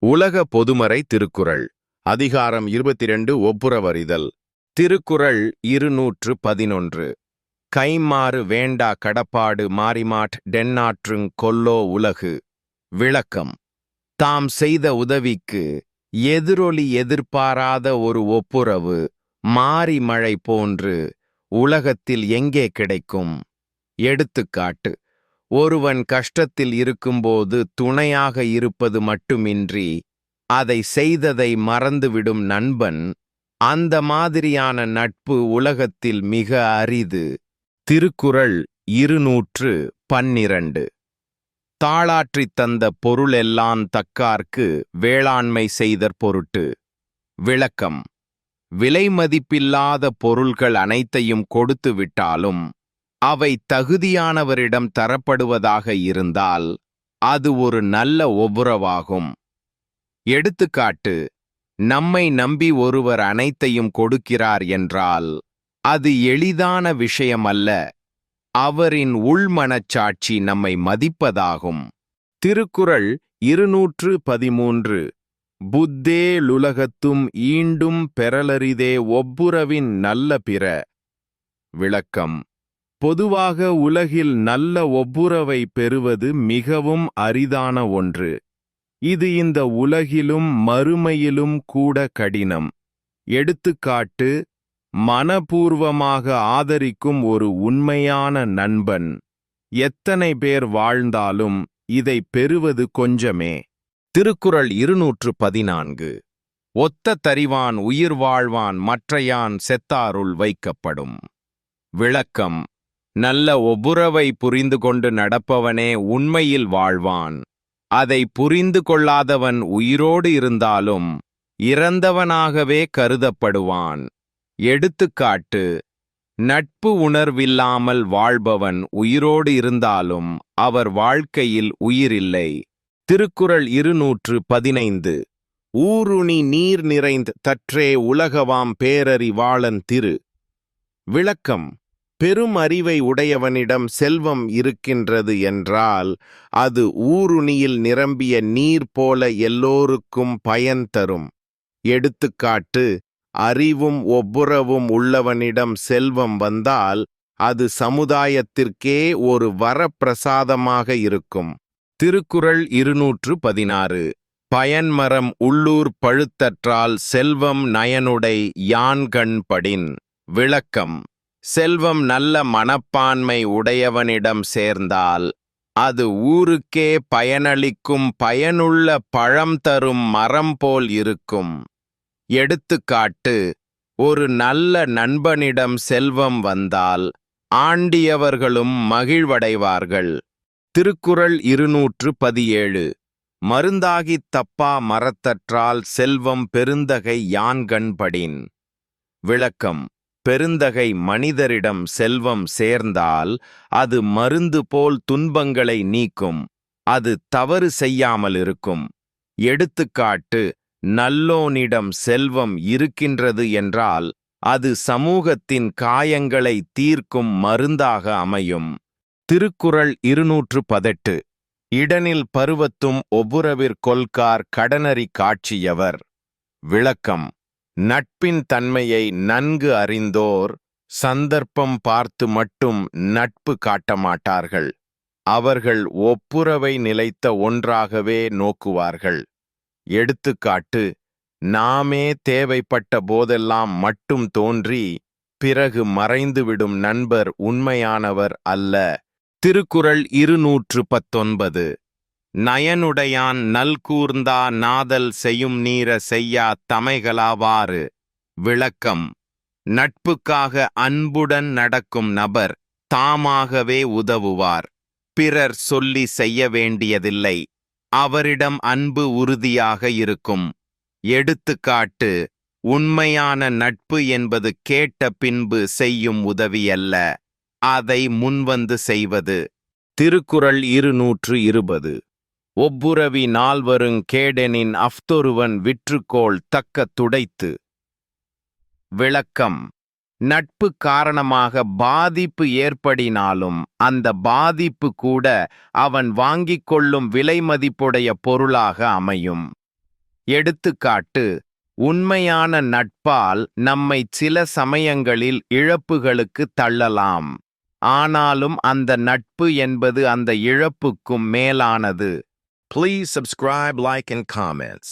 உலக பொதுமறை திருக்குறள் அதிகாரம் 22 ஒப்புரவறிதல். திருக்குறள் 211. கைம்மாறு வேண்டா கடப்பாடு மாறிமாட் டென்னாற்றுங் கொல்லோ உலகு. விளக்கம். தாம் செய்த உதவிக்கு எதிரொலி எதிர்பாராத ஒரு ஒப்புரவு மாறி மழை போன்று உலகத்தில் எங்கே கிடைக்கும்? எடுத்துக்காட்டு. ஒருவன் கஷ்டத்தில் இருக்கும்போது துணையாக இருப்பது மட்டுமின்றி அதை செய்ததை மறந்துவிடும் நண்பன், அந்த மாதிரியான நட்பு உலகத்தில் மிக அரிது. திருக்குறள் 212. தாளாற்றித் தந்த பொருளெல்லாந் தக்கார்க்கு வேளாண்மை செய்தற் பொருட்டு. விளக்கம். விலைமதிப்பில்லாத பொருள்கள் அனைத்தையும் கொடுத்து விட்டாலும் அவை தகுதியானவரிடம் தரப்படுவதாக இருந்தால் அது ஒரு நல்ல ஒப்புரவாகும். எடுத்துக்காட்டு. நம்மை நம்பி ஒருவர் அனைத்தையும் கொடுக்கிறார் என்றால் அது எளிதான விஷயமல்ல, அவரின் உள்மனச்சாட்சி நம்மை மதிப்பதாகும். திருக்குறள் 213. புத்தேலுலகத்தும் ஈண்டும் பெறலரிதே ஒப்புரவின் நல்ல பிற. விளக்கம். பொதுவாக உலகில் நல்ல ஒப்புரவை பெறுவது மிகவும் அரிதான ஒன்று. இது இந்த உலகிலும் மறுமையிலும் கூட கடினம். எடுத்துக்காட்டு. மனப்பூர்வமாக ஆதரிக்கும் ஒரு உண்மையான நண்பன். எத்தனை பேர் வாழ்ந்தாலும் இதை பெறுவது கொஞ்சமே. திருக்குறள் 214. ஒத்த தறிவான் உயிர் வாழ்வான் மற்றையான் செத்தாருள் வைக்கப்படும். விளக்கம். நல்ல ஒப்புரவை புரிந்து கொண்டு நடப்பவனே உண்மையில் வாழ்வான். அதை புரிந்து கொள்ளாதவன் உயிரோடு இருந்தாலும் இறந்தவனாகவே கருதப்படுவான். எடுத்துக்காட்டு. நட்பு உணர்வில்லாமல் வாழ்பவன் உயிரோடு இருந்தாலும் அவர் வாழ்க்கையில் உயிரில்லை. திருக்குறள் 215. ஊருணி நீர் நிறைந்த தற்றே உலகவாம் பேரறி வாளன் திரு. விளக்கம். பெரும் அறிவை உடையவனிடம் செல்வம் இருக்கின்றது என்றால் அது ஊருணியில் நிரம்பிய நீர் போல எல்லோருக்கும் பயன் தரும். எடுத்துக்காட்டு. அறிவும் ஒப்புரவும் உள்ளவனிடம் செல்வம் வந்தால் அது சமுதாயத்திற்கே ஒரு வரப்பிரசாதமாக இருக்கும். திருக்குறள் 216. பயன்மரம் உள்ளூர் பழுத்தற்றால் செல்வம் நயனுடை யான்கண் படின். விளக்கம். செல்வம் நல்ல மனப்பான்மை உடையவனிடம் சேர்ந்தால் அது ஊருக்கே பயனளிக்கும் பயனுள்ள பழம் தரும் மரம் போல் இருக்கும். எடுத்துக்காட்டு. ஒரு நல்ல நண்பனிடம் செல்வம் வந்தால் ஆண்டியவர்களும் மகிழ்வடைவார்கள். திருக்குறள் 217. மருந்தாகித் தப்பா மரத்தற்றால் செல்வம் பெருந்தகை யான்கண் படின். விளக்கம். பெருந்தகை மனிதரிடம் செல்வம் சேர்ந்தால் அது மருந்து போல் துன்பங்களை நீக்கும். அது தவறு செய்யாமல் இருக்கும். எடுத்துக்காட்டு. நல்லோனிடம் செல்வம் இருக்கின்றது என்றால் அது சமூகத்தின் காயங்களை தீர்க்கும் மருந்தாக அமையும். திருக்குறள் 218. இடனில் பருவத்தும் ஒப்புரவிற் கடனறி காட்சியவர். விளக்கம். நட்பின் தன்மையை நன்கு அறிந்தோர் சந்தர்ப்பம் பார்த்து மட்டும் நட்பு காட்டமாட்டார்கள். அவர்கள் ஒப்புரவை நிலைத்த ஒன்றாகவே நோக்குவார்கள். எடுத்துக்காட்டு. நாமே தேவைப்பட்ட போதெல்லாம் மட்டும் தோன்றி பிறகு மறைந்துவிடும் நண்பர் உண்மையானவர் அல்ல. திருக்குறள் 219. நயனுடையான் நல்கூர்ந்தா நாதல் செய்யும் நீர செய்யா தமைகளாவாறு. விளக்கம். நட்புக்காக அன்புடன் நடக்கும் நபர் தாமாகவே உதவுவார். பிறர் சொல்லி செய்ய வேண்டியதில்லை. அவரிடம் அன்பு உறுதியாக இருக்கும். எடுத்துக்காட்டு. உண்மையான நட்பு என்பது கேட்ட பின்பு செய்யும் உதவியல்ல, அதை முன்வந்து செய்வது. திருக்குறள் 220. ஒப்புரவி நால்வருங் கேடெனின் அஃதொருவன் விற்றுக்கோள் தக்க துடைத்து. விளக்கம். நட்பு காரணமாக பாதிப்பு ஏற்படினாலும் அந்த பாதிப்பு கூட அவன் வாங்கிக் கொள்ளும் விலைமதிப்புடைய பொருளாக அமையும். எடுத்துக்காட்டு, உண்மையான நட்பால் நம்மை சில சமயங்களில் இழப்புகளுக்கு தள்ளலாம். ஆனாலும் அந்த நட்பு என்பது அந்த இழப்புக்கும் மேலானது. Please subscribe, like, and comments.